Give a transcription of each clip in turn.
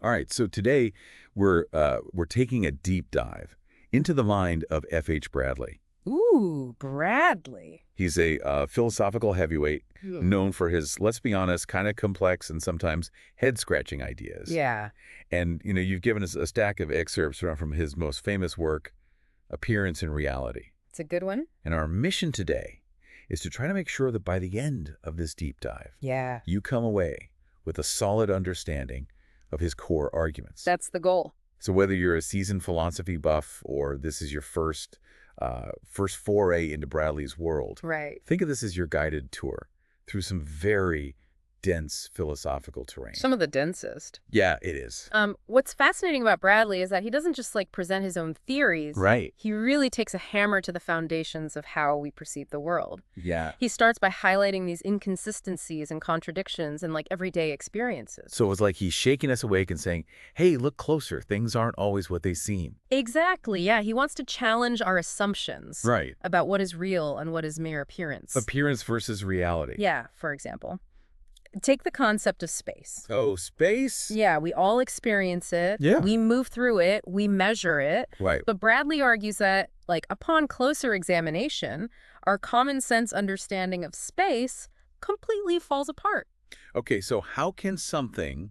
All right, so today we're taking a deep dive into the mind of F.H. Bradley. Ooh, Bradley. He's a philosophical heavyweight Ugh. known for his, let's be honest, kind of complex and sometimes head-scratching ideas. Yeah. And, you've given us a stack of excerpts from his most famous work, Appearance and Reality. It's a good one. And our mission today is to try to make sure that by the end of this deep dive, Yeah. you come away with a solid understanding of his core arguments. That's the goal. So whether you're a seasoned philosophy buff or this is your first foray into Bradley's world, Right. think of this as your guided tour through some very dense philosophical terrain. Some of the densest. Yeah, it is. What's fascinating about Bradley is that he doesn't just present his own theories. Right. He really takes a hammer to the foundations of how we perceive the world. Yeah. He starts by highlighting these inconsistencies and contradictions in everyday experiences. So it's like he's shaking us awake and saying, hey, look closer. Things aren't always what they seem. Exactly. Yeah. He wants to challenge our assumptions. Right. About what is real and what is mere appearance. Appearance versus reality. Yeah, for example. Take the concept of space. Oh, space? Yeah, we all experience it. Yeah. We move through it. We measure it. Right. But Bradley argues that, upon closer examination, our common sense understanding of space completely falls apart. Okay, so how can something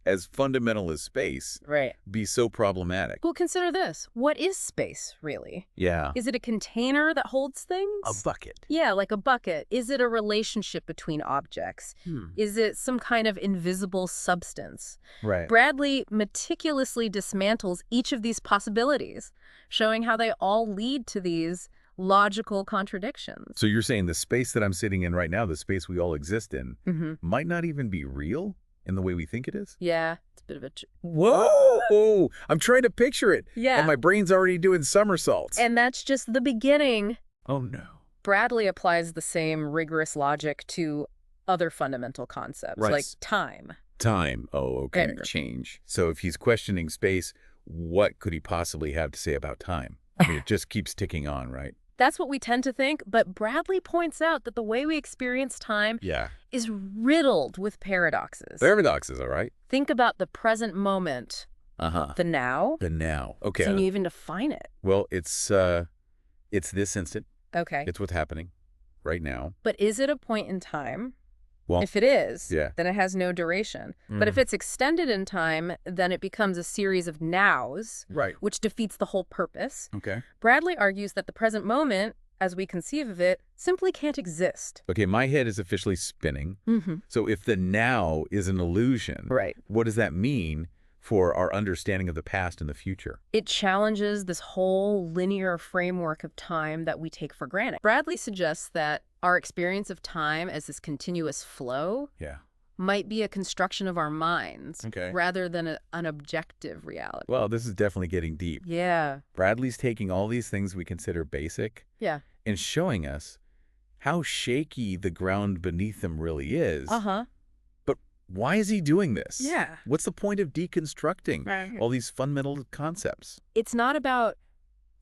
as fundamental as space Right. be so problematic? Well, consider this. What is space, really? Yeah. Is it a container that holds things? A bucket. Yeah, like a bucket. Is it a relationship between objects? Is it some kind of invisible substance? Right. Bradley meticulously dismantles each of these possibilities, showing how they all lead to these logical contradictions. So you're saying the space that I'm sitting in right now, the space we all exist in, might not even be real in the way we think it is? Yeah, it's a bit of a... Whoa! I'm trying to picture it. Yeah. And my brain's already doing somersaults. And that's just the beginning. Oh, no. Bradley applies the same rigorous logic to other fundamental concepts, Right. like time. Time. Oh, okay. And- Change. So if he's questioning space, what could he possibly have to say about time? I mean, it just keeps ticking on, right? That's what we tend to think, but Bradley points out that the way we experience time Yeah. is riddled with paradoxes. Paradoxes, all right? Think about the present moment, Uh-huh. the now. The now. Okay. Can you even define it? Well, it's this instant. Okay. It's what's happening right now. But is it a point in time? Well, If it is, yeah. then it has no duration. But if it's extended in time, then it becomes a series of nows, Right. which defeats the whole purpose. Okay. Bradley argues that the present moment, as we conceive of it, simply can't exist. Okay, my head is officially spinning. So if the now is an illusion, Right. what does that mean for our understanding of the past and the future? It challenges this whole linear framework of time that we take for granted. Bradley suggests that our experience of time as this continuous flow Yeah. might be a construction of our minds Okay. rather than an objective reality. Well, this is definitely getting deep. Yeah. Bradley's taking all these things we consider basic Yeah. and showing us how shaky the ground beneath them really is. Uh-huh. But why is he doing this? Yeah. What's the point of deconstructing Right. all these fundamental concepts? It's not about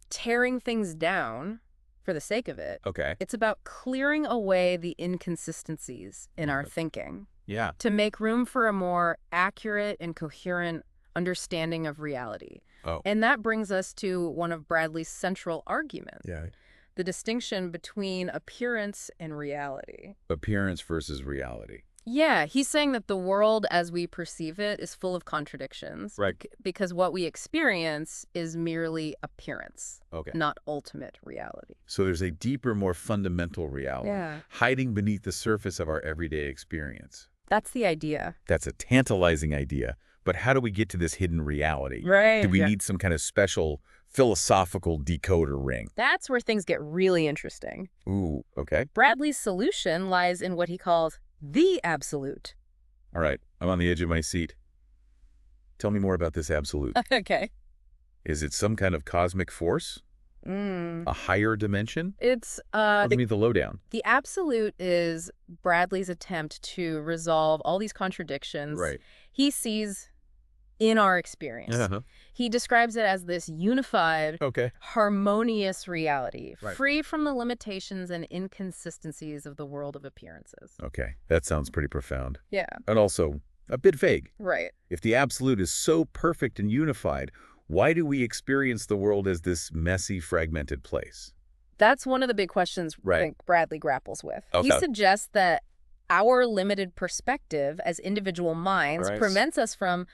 tearing things down for the sake of it. Okay. It's about clearing away the inconsistencies in our thinking Yeah. to make room for a more accurate and coherent understanding of reality. Oh. And that brings us to one of Bradley's central arguments, Yeah. the distinction between appearance and reality. Appearance versus reality. Yeah, he's saying that the world as we perceive it is full of contradictions. Right. Because what we experience is merely appearance, Okay. not ultimate reality. So there's a deeper, more fundamental reality Yeah. hiding beneath the surface of our everyday experience. That's the idea. That's a tantalizing idea. But how do we get to this hidden reality? Right. Do we need some kind of special philosophical decoder ring? That's where things get really interesting. Ooh, okay. Bradley's solution lies in what he calls the absolute. All right. I'm on the edge of my seat. Tell me more about this absolute. Okay. Is it some kind of cosmic force? A higher dimension? It's Give me the lowdown. the absolute is Bradley's attempt to resolve all these contradictions Right. he sees in our experience. Uh-huh. He describes it as this unified, Okay. harmonious reality, Right. free from the limitations and inconsistencies of the world of appearances. Okay. That sounds pretty profound. Yeah. And also a bit vague. Right. If the absolute is so perfect and unified, why do we experience the world as this messy, fragmented place? That's one of the big questions I Right. think Bradley grapples with. He Okay. suggests that our limited perspective as individual minds Right. prevents us from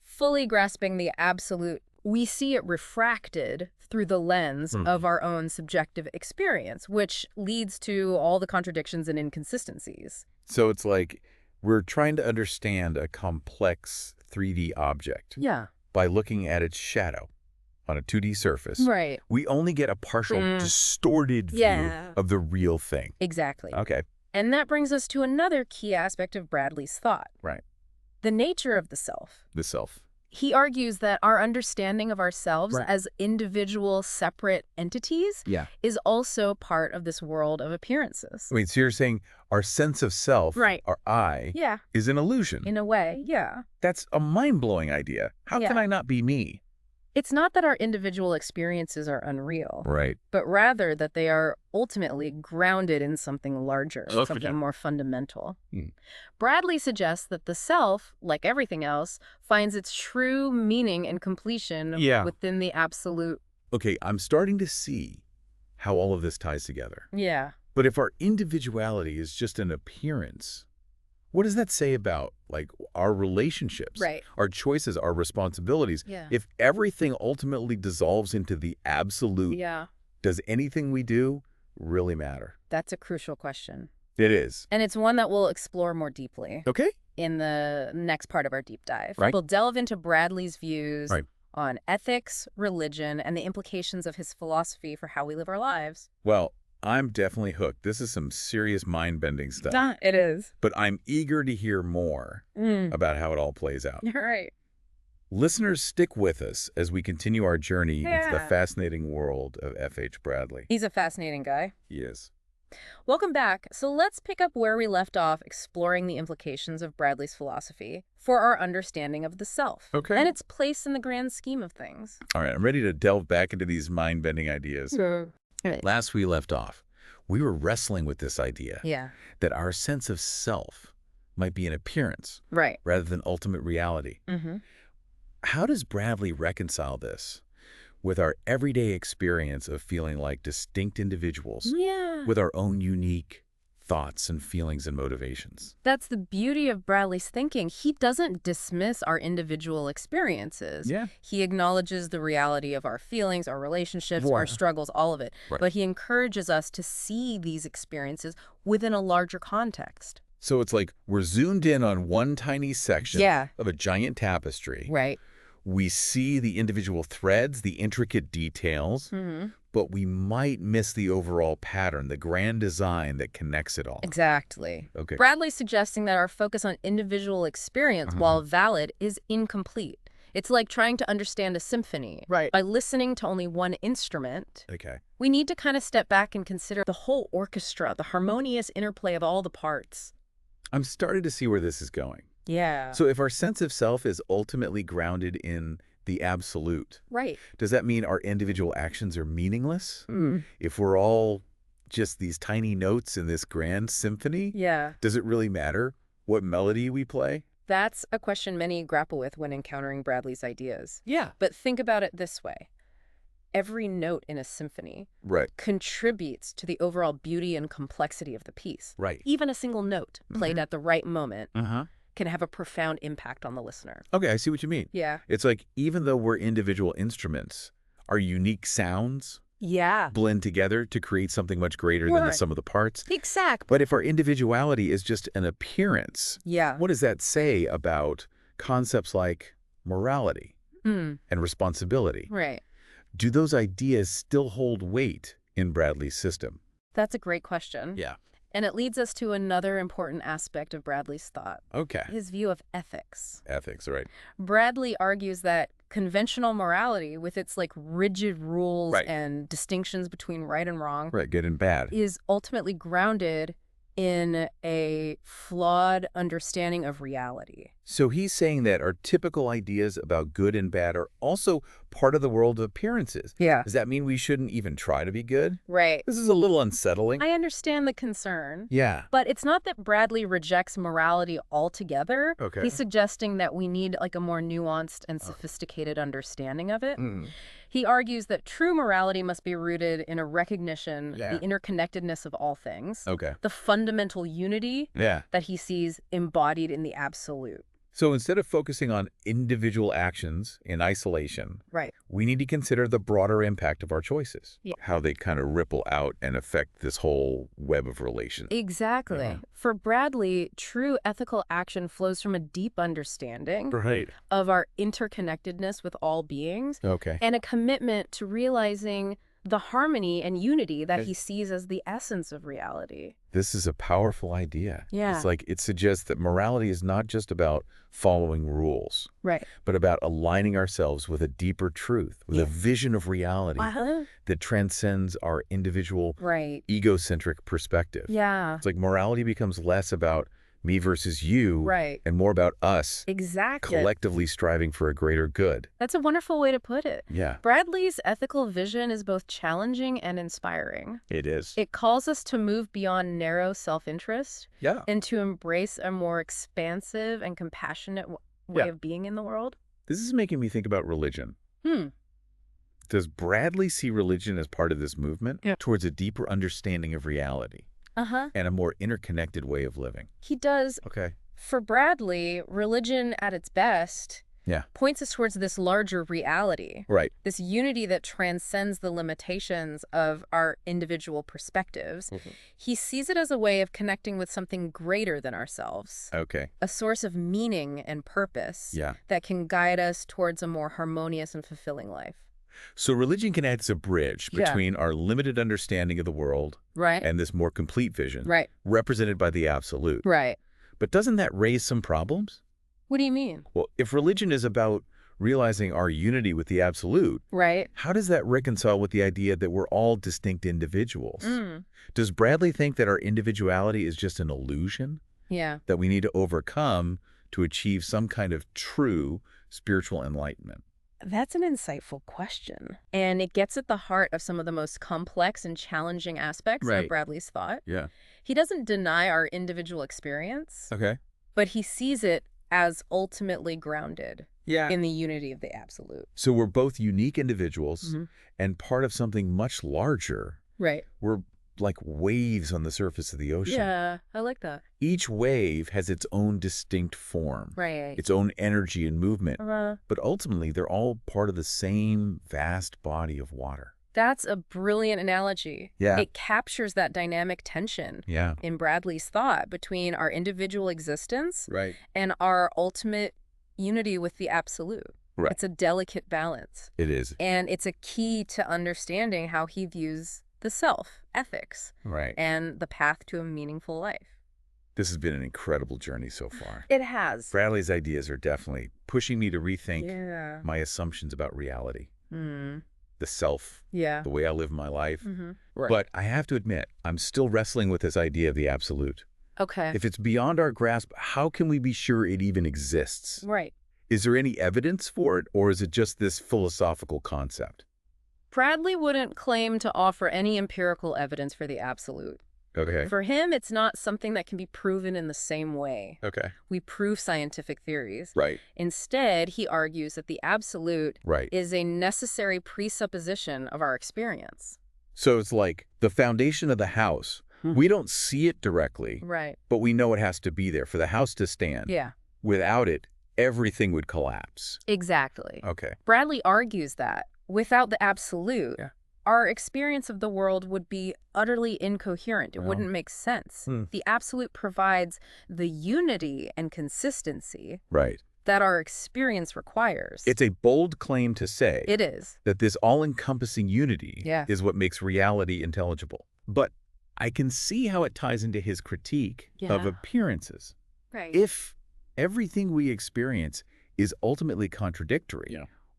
fully grasping the absolute. We see it refracted through the lens of our own subjective experience, which leads to all the contradictions and inconsistencies. So it's like we're trying to understand a complex 3D object Yeah. by looking at its shadow on a 2D surface. Right. We only get a partial, distorted view Yeah. of the real thing. Exactly. Okay. And that brings us to another key aspect of Bradley's thought. Right. The nature of the self. The self. He argues that our understanding of ourselves Right. as individual, separate entities Yeah. is also part of this world of appearances. I mean, so you're saying our sense of self, Right. our I, Yeah, is an illusion. in a way, yeah. That's a mind-blowing idea. How can Yeah. I not be me? It's not that our individual experiences are unreal, Right. but rather that they are ultimately grounded in something larger, Oh, for something sure. more fundamental. Hmm. Bradley suggests that the self, like everything else, finds its true meaning and completion Yeah. within the absolute. Okay, I'm starting to see how all of this ties together. Yeah. But if our individuality is just an appearance, what does that say about, like, our relationships, Right. our choices, our responsibilities? Yeah. If everything ultimately dissolves into the absolute, Yeah. does anything we do really matter? That's a crucial question. It is. And it's one that we'll explore more deeply Okay? in the next part of our deep dive. Right. We'll delve into Bradley's views Right. on ethics, religion, and the implications of his philosophy for how we live our lives. Well, I'm definitely hooked. This is some serious mind-bending stuff. It is. But I'm eager to hear more about how it all plays out. You're right. Listeners, stick with us as we continue our journey into the Yeah. fascinating world of F.H. Bradley. He's a fascinating guy. He is. Welcome back. So let's pick up where we left off, exploring the implications of Bradley's philosophy for our understanding of the self. Okay. And its place in the grand scheme of things. All right, I'm ready to delve back into these mind-bending ideas. Right. Last we left off, we were wrestling with this idea Yeah. that our sense of self might be an appearance Right. rather than ultimate reality. Mm-hmm. How does Bradley reconcile this with our everyday experience of feeling like distinct individuals Yeah. with our own unique thoughts and feelings and motivations? That's the beauty of Bradley's thinking. He doesn't dismiss our individual experiences. Yeah. He acknowledges the reality of our feelings, our relationships, our Right. struggles, all of it. Right. But he encourages us to see these experiences within a larger context. So it's like we're zoomed in on one tiny section Yeah. of a giant tapestry. Right. We see the individual threads, the intricate details, Mm-hmm. but we might miss the overall pattern, the grand design that connects it all. Exactly. Okay. Bradley's suggesting that our focus on individual experience, while valid, is incomplete. It's like trying to understand a symphony. Right. By listening to only one instrument, Okay. we need to kind of step back and consider the whole orchestra, the harmonious interplay of all the parts. I'm starting to see where this is going. Yeah. So if our sense of self is ultimately grounded in the absolute, Right. does that mean our individual actions are meaningless? Mm. If we're all just these tiny notes in this grand symphony, Yeah. does it really matter what melody we play? That's a question many grapple with when encountering Bradley's ideas. Yeah. But think about it this way. Every note in a symphony Right. contributes to the overall beauty and complexity of the piece. Right. Even a single note played at the right moment Uh-huh. can have a profound impact on the listener. Okay, I see what you mean. Yeah. It's like even though we're individual instruments, our unique sounds Yeah. blend together to create something much greater than the Right. sum of the parts. Exactly. But if our individuality is just an appearance, Yeah. what does that say about concepts like morality Mm. and responsibility? Right. Do those ideas still hold weight in Bradley's system? That's a great question. Yeah. And it leads us to another important aspect of Bradley's thought, Okay. his view of ethics. Ethics, right. Bradley argues that conventional morality, with its like rigid rules Right. and distinctions between right and wrong, Right, good and bad. is ultimately grounded in a flawed understanding of reality. So he's saying that our typical ideas about good and bad are also part of the world of appearances. Yeah. Does that mean we shouldn't even try to be good? Right. This is a little unsettling. I understand the concern. Yeah. But it's not that Bradley rejects morality altogether. Okay. He's suggesting that we need like a more nuanced and sophisticated understanding of it. He argues that true morality must be rooted in a recognition, the interconnectedness of all things, Okay. the fundamental unity Yeah. that he sees embodied in the absolute. So instead of focusing on individual actions in isolation, Right. we need to consider the broader impact of our choices, Yeah. how they kind of ripple out and affect this whole web of relations. Exactly. Yeah. For Bradley, true ethical action flows from a deep understanding Right. of our interconnectedness with all beings Okay. and a commitment to realizing the harmony and unity that he sees as the essence of reality. This is a powerful idea. Yeah. It's like it suggests that morality is not just about following rules, Right. but about aligning ourselves with a deeper truth, with a vision of reality that transcends our individual Right. egocentric perspective. Yeah. It's like morality becomes less about me versus you Right. and more about us Exactly. collectively striving for a greater good. That's a wonderful way to put it. Yeah, Bradley's ethical vision is both challenging and inspiring. it is. It calls us to move beyond narrow self-interest Yeah. and to embrace a more expansive and compassionate way of being in the world. This is making me think about religion. Hmm. Does Bradley see religion as part of this movement Yeah. towards a deeper understanding of reality Uh-huh. and a more interconnected way of living? He does. Okay. For Bradley, religion at its best points us towards this larger reality, Right. this unity that transcends the limitations of our individual perspectives. He sees it as a way of connecting with something greater than ourselves, Okay. a source of meaning and purpose Yeah. that can guide us towards a more harmonious and fulfilling life. So religion can act as a bridge Yeah. between our limited understanding of the world Right. and this more complete vision Right. represented by the absolute. Right. But doesn't that raise some problems? What do you mean? Well, if religion is about realizing our unity with the absolute, Right. how does that reconcile with the idea that we're all distinct individuals? Does Bradley think that our individuality is just an illusion Yeah. that we need to overcome to achieve some kind of true spiritual enlightenment? That's an insightful question. And it gets at the heart of some of the most complex and challenging aspects of Right. Bradley's thought. Yeah. He doesn't deny our individual experience, Okay. but he sees it as ultimately grounded Yeah. in the unity of the absolute. So we're both unique individuals Mhm. and part of something much larger. Right. We're like waves on the surface of the ocean. Yeah, I like that. Each wave has its own distinct form, Right. its own energy and movement, Uh, but ultimately they're all part of the same vast body of water. that's a brilliant analogy. Yeah. It captures that dynamic tension Yeah. in Bradley's thought between our individual existence Right. and our ultimate unity with the absolute. Right. It's a delicate balance. It is. And it's a key to understanding how he views the self, ethics, Right. and the path to a meaningful life. This has been an incredible journey so far. It has. Bradley's ideas are definitely pushing me to rethink Yeah. my assumptions about reality, Mm. the self, Yeah. the way I live my life. Right. But I have to admit, I'm still wrestling with this idea of the absolute. Okay. If it's beyond our grasp, how can we be sure it even exists? Right. Is there any evidence for it, or is it just this philosophical concept? Bradley wouldn't claim to offer any empirical evidence for the absolute. Okay. For him, it's not something that can be proven in the same way Okay. we prove scientific theories. Right. Instead, he argues that the absolute Right. is a necessary presupposition of our experience. So it's like the foundation of the house. We don't see it directly, Right. but we know it has to be there for the house to stand. Yeah. Without it, everything would collapse. Exactly. Okay. Bradley argues that without the absolute, our experience of the world would be utterly incoherent. It wouldn't make sense. The absolute provides the unity and consistency Right. that our experience requires. It's a bold claim to say It is. that this all-encompassing unity Yeah. is what makes reality intelligible. But I can see how it ties into his critique of Yeah. appearances. Right. If everything we experience is ultimately contradictory,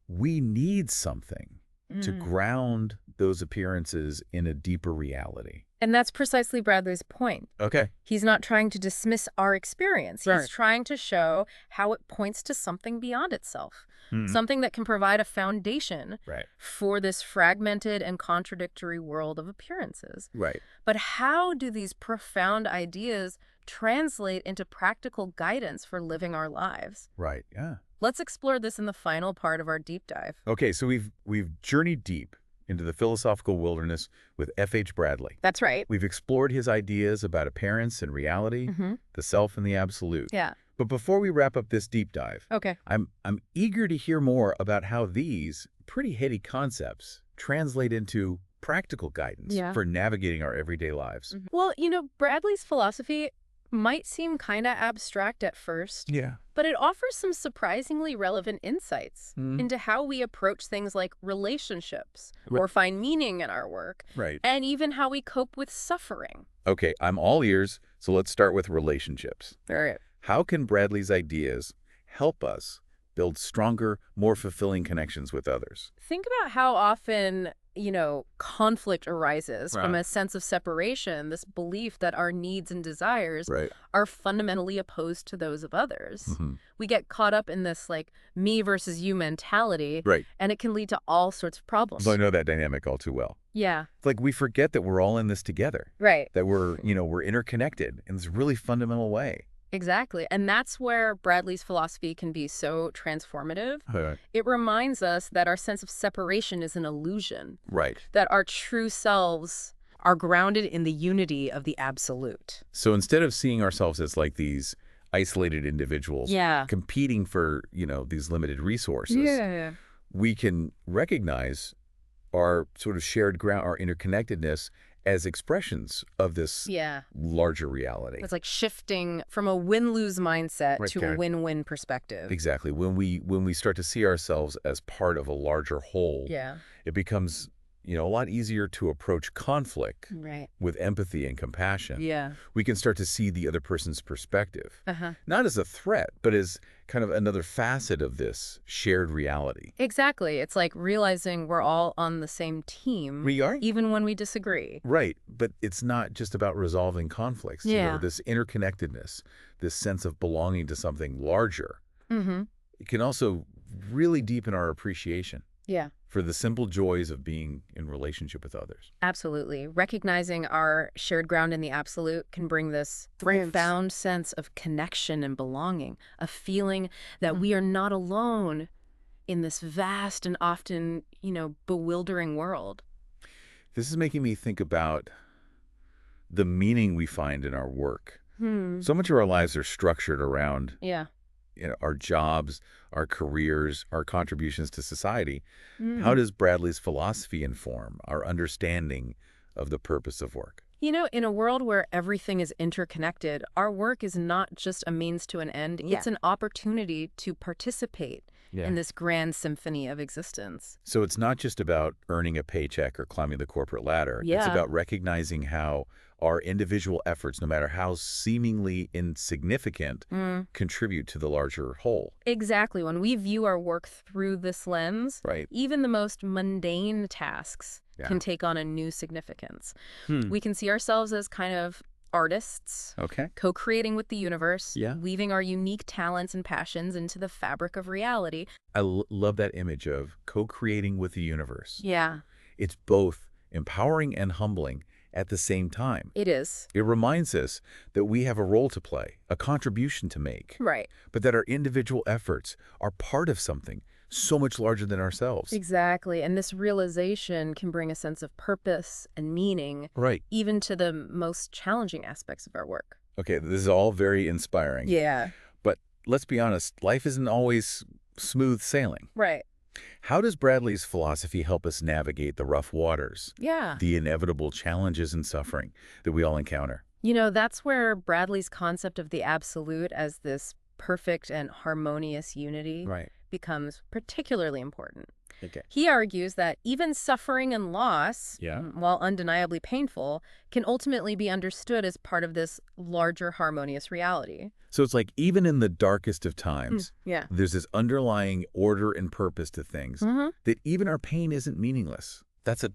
we need something to ground those appearances in a deeper reality. And that's precisely Bradley's point. Okay. He's not trying to dismiss our experience. Right. He's trying to show how it points to something beyond itself, Hmm. something that can provide a foundation Right. for this fragmented and contradictory world of appearances. Right. But how do these profound ideas translate into practical guidance for living our lives? Right. Yeah. Let's explore this in the final part of our deep dive. Okay, so we've journeyed deep into the philosophical wilderness with F.H. Bradley. That's right. We've explored his ideas about appearance and reality, the self and the absolute. Yeah. But before we wrap up this deep dive, Okay. I'm eager to hear more about how these pretty heady concepts translate into practical guidance for navigating our everyday lives. Well, Bradley's philosophy might seem kind of abstract at first, Yeah. but it offers some surprisingly relevant insights into how we approach things like relationships or find meaning in our work, Right. and even how we cope with suffering. Okay, I'm all ears, so let's start with relationships. All right. How can Bradley's ideas help us build stronger, more fulfilling connections with others? Think about how often, conflict arises from a sense of separation, this belief that our needs and desires are fundamentally opposed to those of others. We get caught up in this, me versus you mentality, and it can lead to all sorts of problems. So I know that dynamic all too well. Yeah. It's like we forget that we're all in this together. Right. That we're interconnected in this really fundamental way. Exactly. And that's where Bradley's philosophy can be so transformative. It reminds us that our sense of separation is an illusion. Right. That our true selves are grounded in the unity of the absolute. So instead of seeing ourselves as like these isolated individuals competing for, these limited resources, we can recognize our sort of shared ground, our interconnectedness as expressions of this larger reality. It's like shifting from a win-lose mindset to a win-win perspective. Exactly. When we start to see ourselves as part of a larger whole, it becomes a lot easier to approach conflict with empathy and compassion. We can start to see the other person's perspective, not as a threat, but as kind of another facet of this shared reality. Exactly. It's like realizing we're all on the same team. We are? Even when we disagree. Right. But it's not just about resolving conflicts. This interconnectedness, this sense of belonging to something larger. It can also really deepen our appreciation. For the simple joys of being in relationship with others. Absolutely. Recognizing our shared ground in the absolute can bring this profound sense of connection and belonging, a feeling that we are not alone in this vast and often, bewildering world. This is making me think about the meaning we find in our work. So much of our lives are structured around our jobs, our careers, our contributions to society. How does Bradley's philosophy inform our understanding of the purpose of work? In a world where everything is interconnected, our work is not just a means to an end. It's an opportunity to participate in this grand symphony of existence. So it's not just about earning a paycheck or climbing the corporate ladder. It's about recognizing how our individual efforts, no matter how seemingly insignificant, contribute to the larger whole. Exactly. When we view our work through this lens, even the most mundane tasks can take on a new significance. We can see ourselves as kind of artists, co-creating with the universe, weaving our unique talents and passions into the fabric of reality. I love that image of co-creating with the universe. It's both empowering and humbling at the same time. It is. It reminds us that we have a role to play, a contribution to make. But that our individual efforts are part of something so much larger than ourselves. Exactly. And this realization can bring a sense of purpose and meaning, even to the most challenging aspects of our work. Okay, this is all very inspiring. But let's be honest, life isn't always smooth sailing. How does Bradley's philosophy help us navigate the rough waters, the inevitable challenges and suffering that we all encounter? That's where Bradley's concept of the absolute as this perfect and harmonious unity becomes particularly important. He argues that even suffering and loss, while undeniably painful, can ultimately be understood as part of this larger harmonious reality. So it's like even in the darkest of times, there's this underlying order and purpose to things that even our pain isn't meaningless. That's a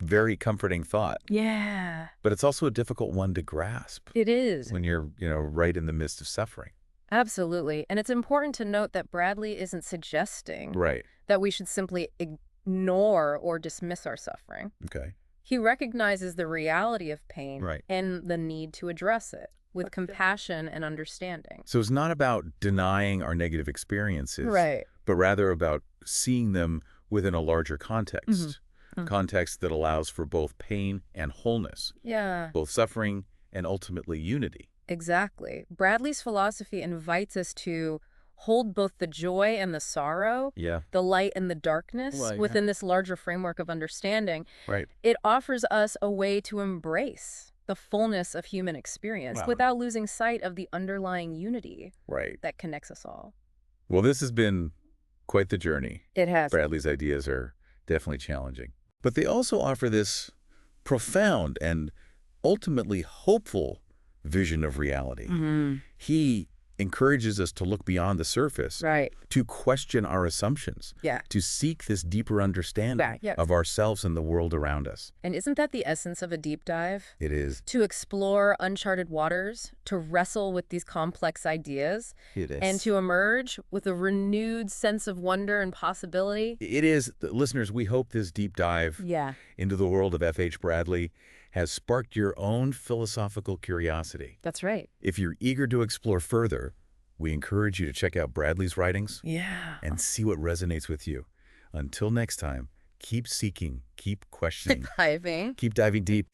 very comforting thought. Yeah. But it's also a difficult one to grasp It is. when you're, right in the midst of suffering. Absolutely. And it's important to note that Bradley isn't suggesting Right. that we should simply ignore or dismiss our suffering. Okay. He recognizes the reality of pain Right. and the need to address it with compassion and understanding. So it's not about denying our negative experiences, Right. but rather about seeing them within a larger context, Mm-hmm. context that allows for both pain and wholeness, Yeah. both suffering and ultimately unity. Exactly. Bradley's philosophy invites us to hold both the joy and the sorrow, Yeah. the light and the darkness Well, yeah. within this larger framework of understanding. Right. It offers us a way to embrace the fullness of human experience Wow. without losing sight of the underlying unity Right. that connects us all. Well, this has been quite the journey. It has. Bradley's ideas are definitely challenging. But they also offer this profound and ultimately hopeful vision of reality. Mm-hmm. He encourages us to look beyond the surface, Right. to question our assumptions, Yeah. to seek this deeper understanding Yeah. of ourselves and the world around us. And isn't that the essence of a deep dive? It is. To explore uncharted waters, to wrestle with these complex ideas, It is. and to emerge with a renewed sense of wonder and possibility. It is. Listeners, we hope this deep dive Yeah. into the world of F.H. Bradley has sparked your own philosophical curiosity. That's right. If you're eager to explore further, we encourage you to check out Bradley's writings Yeah. and see what resonates with you. Until next time, keep seeking, keep questioning, Diving. keep diving deep.